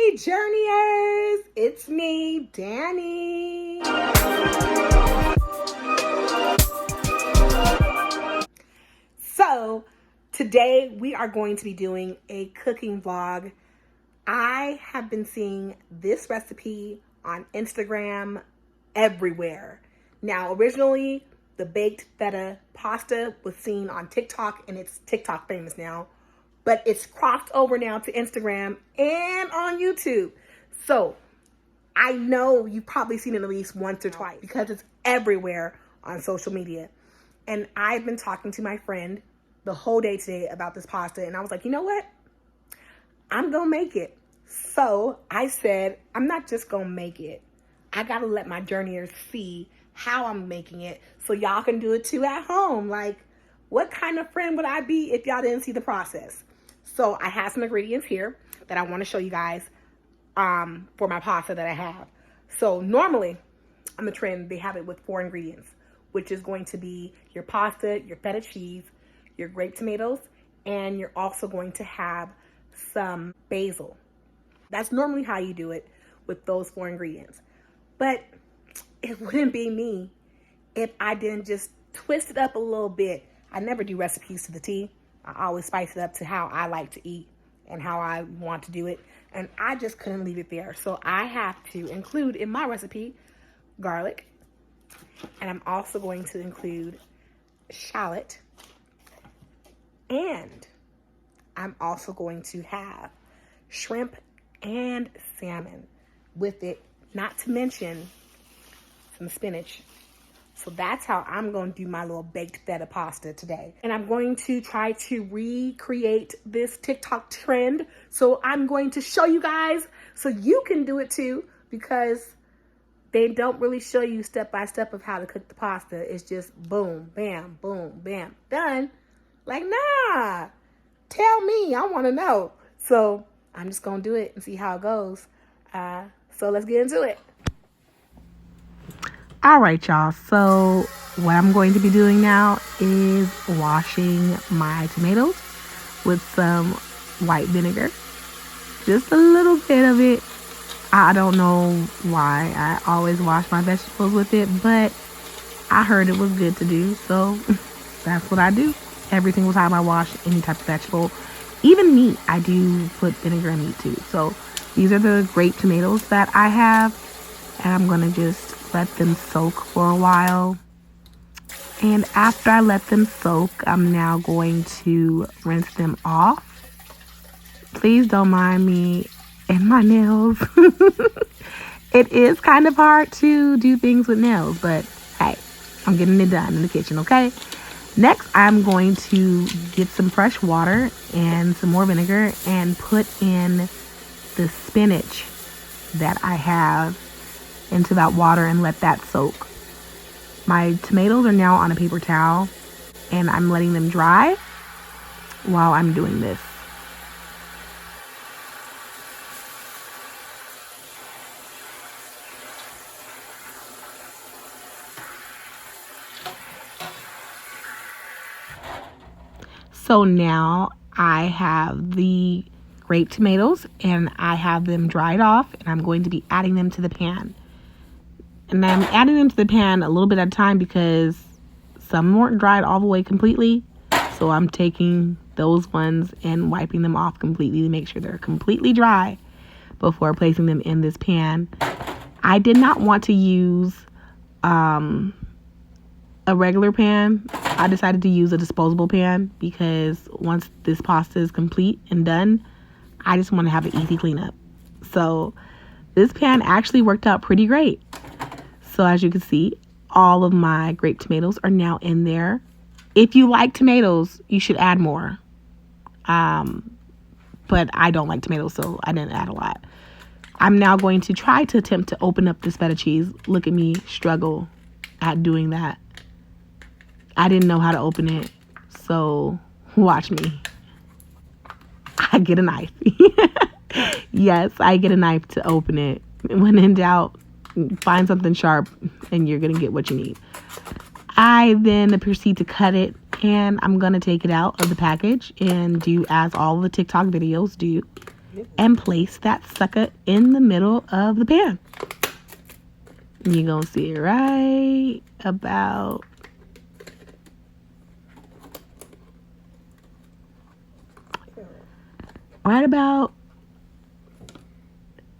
Hey journeyers, it's me, Danny. So today we are going to be doing a cooking vlog. I have been seeing this recipe on Instagram everywhere. Now originally the baked feta pasta was seen on TikTok and it's TikTok famous now. But it's crossed over now to Instagram and on YouTube. So I know you've probably seen it at least once or twice because it's everywhere on social media. And I've been talking to my friend the whole day today about this pasta. And I was like, you know what? I'm going to make it. So I said, I'm not just going to make it. I got to let my journeyers see how I'm making it so y'all can do it too at home. Like, what kind of friend would I be if y'all didn't see the process? So I have some ingredients here that I want to show you guys for my pasta that I have. So normally on the trend, they have it with 4 ingredients, which is going to be your pasta, your feta cheese, your grape tomatoes, and you're also going to have some basil. That's normally how you do it with those 4 ingredients. But it wouldn't be me if I didn't just twist it up a little bit. I never do recipes to the T. I always spice it up to how I like to eat and how I want to do it. And I just couldn't leave it there. So I have to include in my recipe garlic. And I'm also going to include shallot. And I'm also going to have shrimp and salmon with it. Not to mention some spinach. So that's how I'm going to do my little baked feta pasta today. And I'm going to try to recreate this TikTok trend. So I'm going to show you guys so you can do it too, because they don't really show you step by step of how to cook the pasta. It's just boom, bam, done. Like, nah, tell me, I want to know. So I'm just going to do it and see how it goes. So let's get into it. All right, y'all. So what I'm going to be doing now is washing my tomatoes with some white vinegar. Just a little bit of it. I don't know why I always wash my vegetables with it, but I heard it was good to do. So that's what I do. Every single time I wash any type of vegetable, even meat, I do put vinegar in meat too. So these are the grape tomatoes that I have, and I'm going to just let them soak for a while. And after I let them soak, I'm now going to rinse them off. Please don't mind me and my nails. It is kind of hard to do things with nails, but hey, I'm getting it done in the kitchen, okay? Next, I'm going to get some fresh water and some more vinegar and put in the spinach that I have into that water and let that soak. My tomatoes are now on a paper towel and I'm letting them dry while I'm doing this. So now I have the grape tomatoes and I have them dried off, and I'm going to be adding them to the pan. And I'm adding them to the pan a little bit at a time because some weren't dried all the way completely. So I'm taking those ones and wiping them off completely to make sure they're completely dry before placing them in this pan. I did not want to use a regular pan. I decided to use a disposable pan because once this pasta is complete and done, I just want to have an easy cleanup. So this pan actually worked out pretty great. So as you can see, all of my grape tomatoes are now in there. If you like tomatoes, you should add more. But I don't like tomatoes, so I didn't add a lot. I'm now going to try to attempt to open up this feta cheese. Look at me struggle at doing that. I didn't know how to open it, so watch me. I get a knife. Yes, I get a knife to open it. When in doubt, find something sharp and you're going to get what you need. I then proceed to cut it, and I'm going to take it out of the package and do as all the TikTok videos do. and place that sucker in the middle of the pan. You're going to see it right about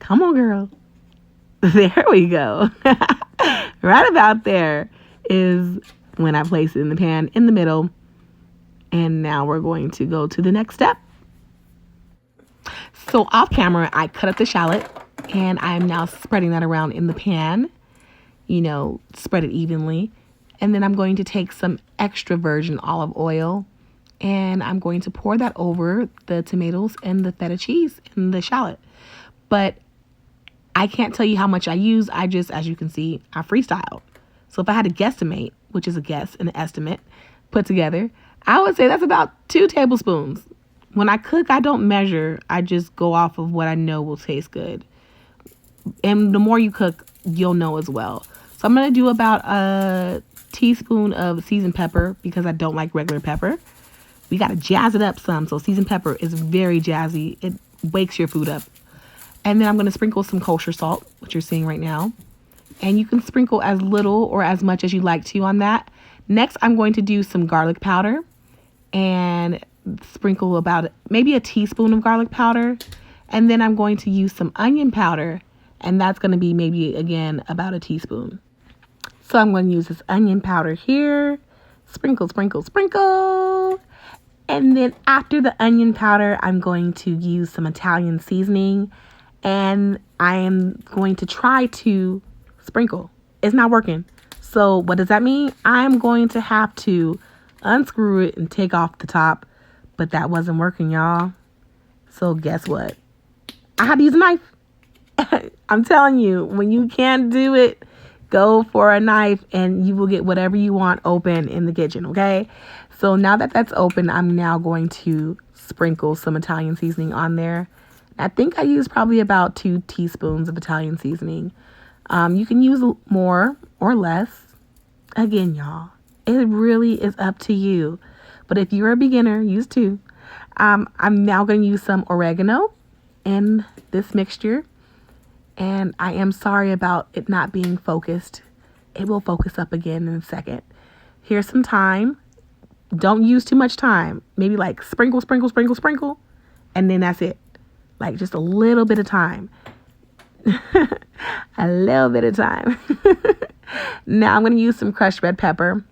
come on, girl. There we go. Right about there is when I place it in the pan in the middle. And now we're going to go to the next step. So off camera, I cut up the shallot and I'm now spreading that around in the pan. Spread it evenly. And then I'm going to take some extra virgin olive oil and I'm going to pour that over the tomatoes and the feta cheese and the shallot. But I can't tell you how much I use. I just, as you can see, I freestyle. So if I had to guesstimate, which is a guess and an estimate put together, I would say that's about 2 tablespoons. When I cook, I don't measure. I just go off of what I know will taste good. And the more you cook, you'll know as well. So I'm going to do about a teaspoon of seasoned pepper because I don't like regular pepper. We got to jazz it up some. So seasoned pepper is very jazzy. It wakes your food up. And then I'm going to sprinkle some kosher salt, which you're seeing right now. And you can sprinkle as little or as much as you like to on that. Next, I'm going to do some garlic powder and sprinkle about maybe a teaspoon of garlic powder. And then I'm going to use some onion powder. And that's going to be maybe, again, about a teaspoon. So I'm going to use this onion powder here. Sprinkle, sprinkle, sprinkle. And then after the onion powder, I'm going to use some Italian seasoning. And I am going to try to sprinkle. It's not working. So what does that mean? I'm going to have to unscrew it and take off the top. But that wasn't working, y'all. So guess what? I had to use a knife. I'm telling you, when you can't do it, go for a knife and you will get whatever you want open in the kitchen, okay? So now that that's open, I'm now going to sprinkle some Italian seasoning on there. I think I used probably about 2 teaspoons of Italian seasoning. You can use more or less. Again, y'all, it really is up to you. But if you're a beginner, use 2. I'm now going to use some oregano in this mixture. And I am sorry about it not being focused. It will focus up again in a second. Here's some thyme. Don't use too much thyme. Maybe like sprinkle, sprinkle, sprinkle, sprinkle. And then that's it. Like just a little bit of thyme. A little bit of thyme. Now I'm going to use some crushed red pepper.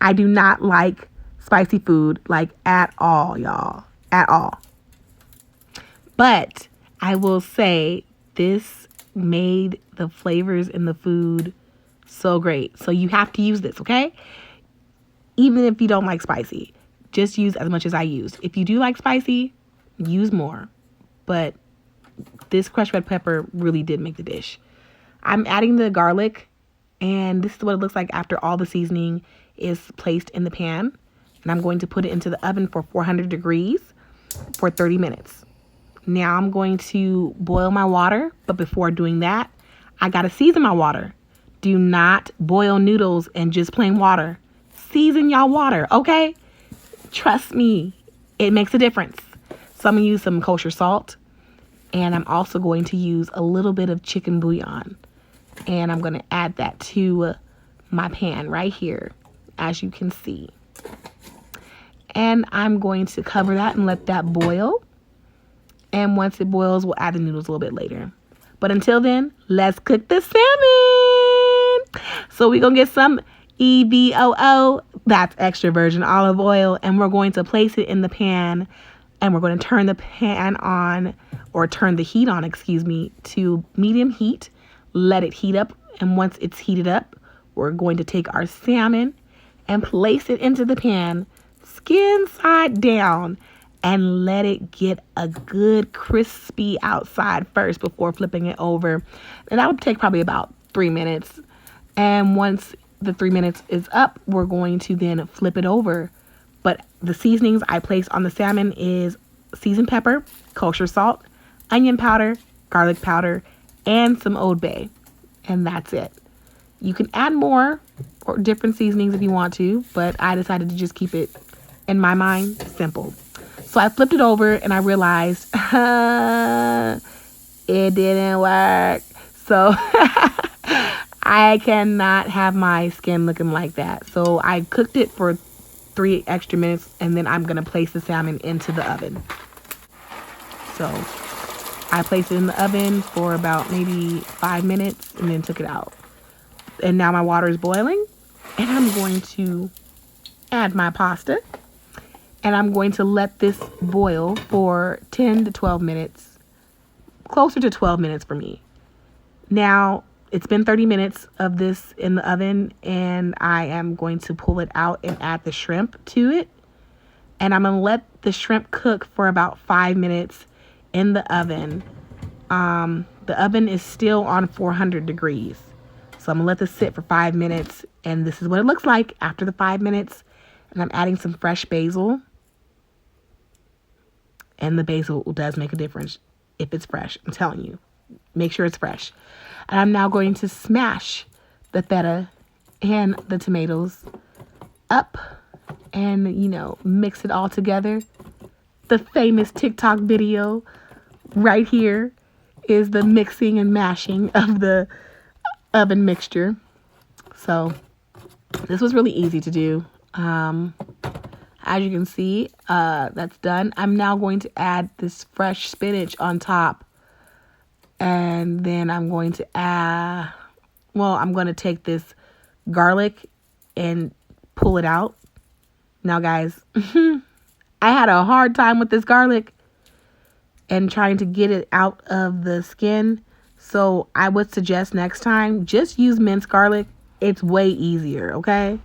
I do not like spicy food like at all, y'all. At all. But I will say this made the flavors in the food so great. So you have to use this, okay? Even if you don't like spicy, just use as much as I used. If you do like spicy, use more. But this crushed red pepper really did make the dish. I'm adding the garlic, and this is what it looks like after all the seasoning is placed in the pan. And I'm going to put it into the oven for 400 degrees for 30 minutes. Now I'm going to boil my water, but before doing that, I got to season my water. Do not boil noodles and just plain water. Season y'all water, okay? Trust me, it makes a difference. So I'm going to use some kosher salt, and I'm also going to use a little bit of chicken bouillon. And I'm going to add that to my pan right here, as you can see. And I'm going to cover that and let that boil. And once it boils, we'll add the noodles a little bit later. But until then, let's cook the salmon. So we're going to get some EVOO, that's extra virgin olive oil, and we're going to place it in the pan. And we're going to turn the pan on, or turn the heat on, to medium heat. Let it heat up. And once it's heated up, we're going to take our salmon and place it into the pan, skin side down, and let it get a good crispy outside first before flipping it over. And that would take probably about 3 minutes. And once the 3 minutes is up, we're going to then flip it over. But the seasonings I placed on the salmon is seasoned pepper, kosher salt, onion powder, garlic powder, and some Old Bay. And that's it. You can add more or different seasonings if you want to, but I decided to just keep it, in my mind, simple. So I flipped it over and I realized it didn't work. So I cannot have my skin looking like that. So I cooked it for 3 extra minutes, and then I'm going to place the salmon into the oven. So I placed it in the oven for about maybe 5 minutes and then took it out. And now my water is boiling, and I'm going to add my pasta, and I'm going to let this boil for 10 to 12 minutes, closer to 12 minutes for me. Now, it's been 30 minutes of this in the oven, and I am going to pull it out and add the shrimp to it. And I'm going to let the shrimp cook for about 5 minutes in the oven. The oven is still on 400 degrees. So I'm going to let this sit for 5 minutes, and this is what it looks like after the 5 minutes. And I'm adding some fresh basil. And the basil does make a difference if it's fresh. I'm telling you. Make sure it's fresh. And I'm now going to smash the feta and the tomatoes up and, mix it all together. The famous TikTok video right here is the mixing and mashing of the oven mixture. So this was really easy to do. As you can see, that's done. I'm now going to add this fresh spinach on top. And then I'm going to I'm going to take this garlic and pull it out. Now, guys, I had a hard time with this garlic and trying to get it out of the skin. So I would suggest next time, just use minced garlic. It's way easier, okay?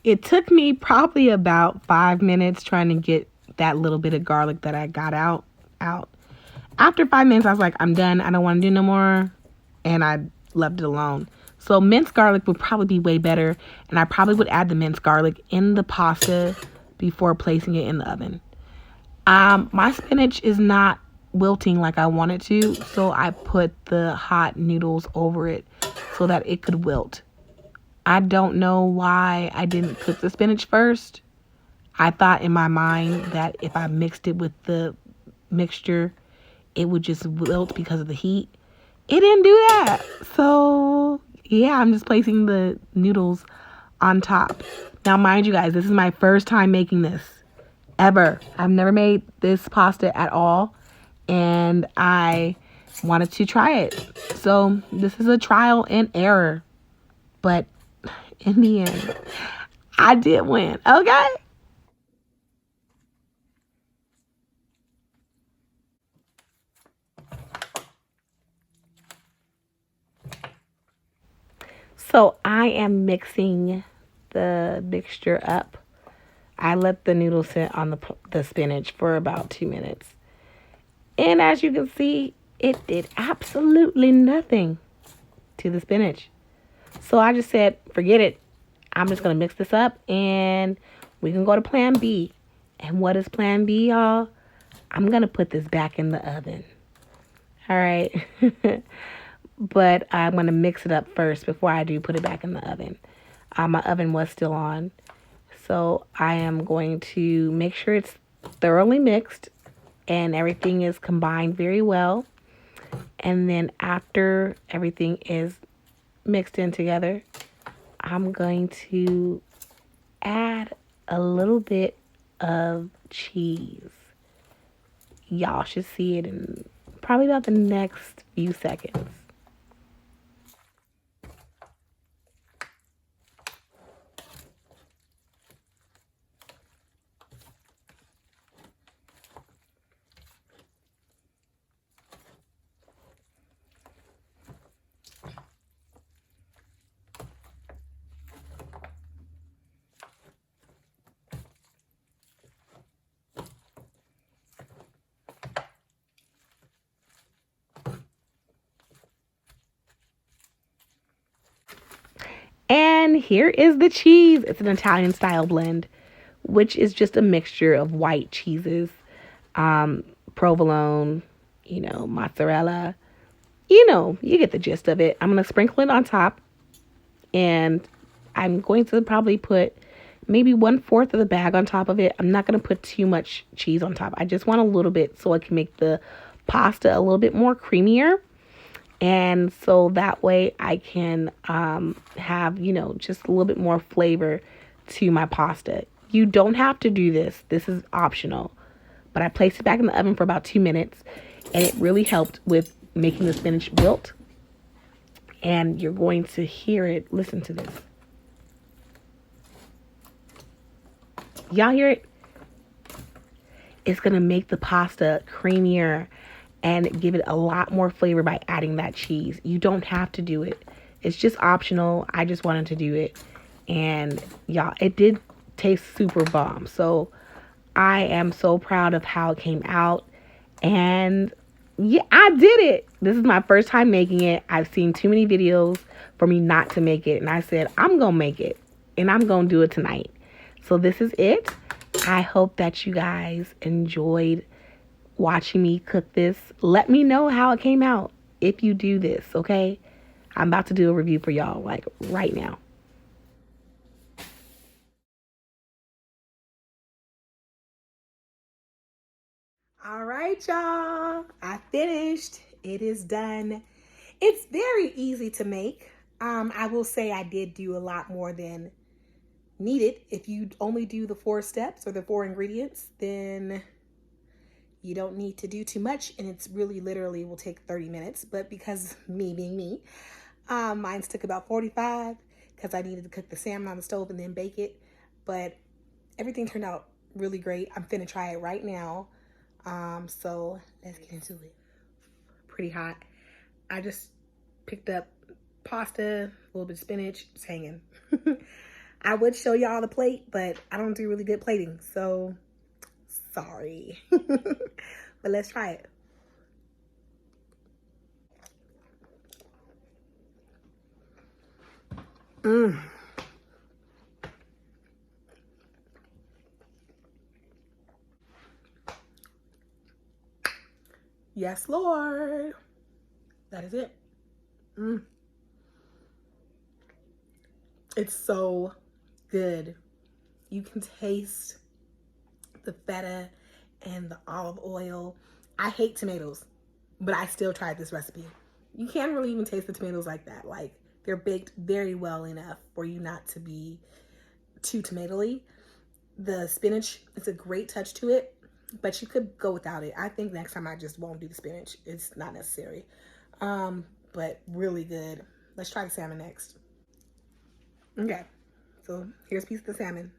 It took me probably about 5 minutes trying to get that little bit of garlic that I got out. After 5 minutes, I was like, I'm done. I don't want to do no more. And I left it alone. So minced garlic would probably be way better. And I probably would add the minced garlic in the pasta before placing it in the oven. My spinach is not wilting like I want it to. So I put the hot noodles over it so that it could wilt. I don't know why I didn't cook the spinach first. I thought in my mind that if I mixed it with the mixture, it would just wilt because of the heat. It didn't do that. So, yeah, I'm just placing the noodles on top. Now, mind you guys, this is my first time making this ever. I've never made this pasta at all, and I wanted to try it. So, this is a trial and error. But in the end, I did win, okay? So I am mixing the mixture up. I let the noodles sit on the spinach for about 2 minutes. And as you can see, it did absolutely nothing to the spinach. So I just said, forget it. I'm just going to mix this up and we can go to plan B. And what is plan B, y'all? I'm going to put this back in the oven. All right. But I'm going to mix it up first before I do put it back in the oven. My oven was still on. So I am going to make sure it's thoroughly mixed and everything is combined very well. And then after everything is mixed in together, I'm going to add a little bit of cheese. Y'all should see it in probably about the next few seconds. And here is the cheese. It's an Italian style blend, which is just a mixture of white cheeses, provolone, mozzarella. You get the gist of it. I'm going to sprinkle it on top, and I'm going to probably put maybe 1/4 of the bag on top of it. I'm not going to put too much cheese on top. I just want a little bit so I can make the pasta a little bit more creamier. And so that way I can have, just a little bit more flavor to my pasta. You don't have to do this. This is optional. But I placed it back in the oven for about 2 minutes, and it really helped with making the spinach wilt. And you're going to hear it. Listen to this. Y'all hear it? It's going to make the pasta creamier and give it a lot more flavor by adding that cheese. You don't have to do it. It's just optional. I just wanted to do it. And y'all, it did taste super bomb. So I am so proud of how it came out. And yeah, I did it. This is my first time making it. I've seen too many videos for me not to make it. And I said, I'm going to make it. And I'm going to do it tonight. So this is it. I hope that you guys enjoyed watching me cook this. Let me know how it came out if you do this, okay? I'm about to do a review for y'all, like right now. All right, y'all. I finished. It is done. It's very easy to make. I will say I did do a lot more than needed. If you only do the 4 steps or the 4 ingredients, then you don't need to do too much, and it's really literally will take 30 minutes. But because me being me, mine's took about 45 because I needed to cook the salmon on the stove and then bake it. But everything turned out really great. I'm finna try it right now. So let's get into it. Pretty hot. I just picked up pasta, a little bit of spinach, it's hanging. I would show y'all the plate, but I don't do really good plating, so sorry. But let's try it. Yes, Lord. That is it. It's so good. You can taste the feta and the olive oil. I hate tomatoes, but I still tried this recipe. You can't really even taste the tomatoes like that. Like, they're baked very well enough for you not to be too tomatoey. The spinach is a great touch to it, but you could go without it. I think next time I just won't do the spinach. It's not necessary. But really good. Let's try the salmon next. Okay, so here's a piece of the salmon.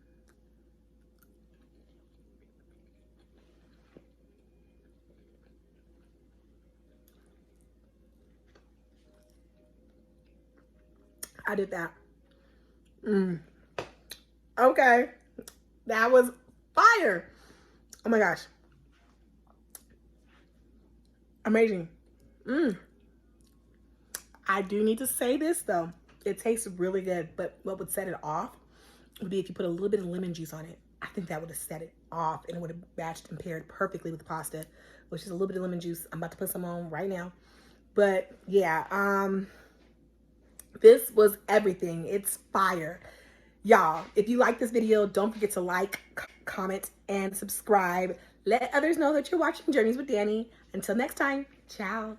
I did that. Okay, that was fire. Oh my gosh, amazing. I do need to say this though. It tastes really good, but what would set it off would be if you put a little bit of lemon juice on it. I think that would have set it off, and it would have matched and paired perfectly with the pasta, which is a little bit of lemon juice. I'm about to put some on right now. But yeah, this was everything. It's fire. Y'all, if you like this video, don't forget to like, comment, and subscribe. Let others know that you're watching Journeys with Danny. Until next time, ciao.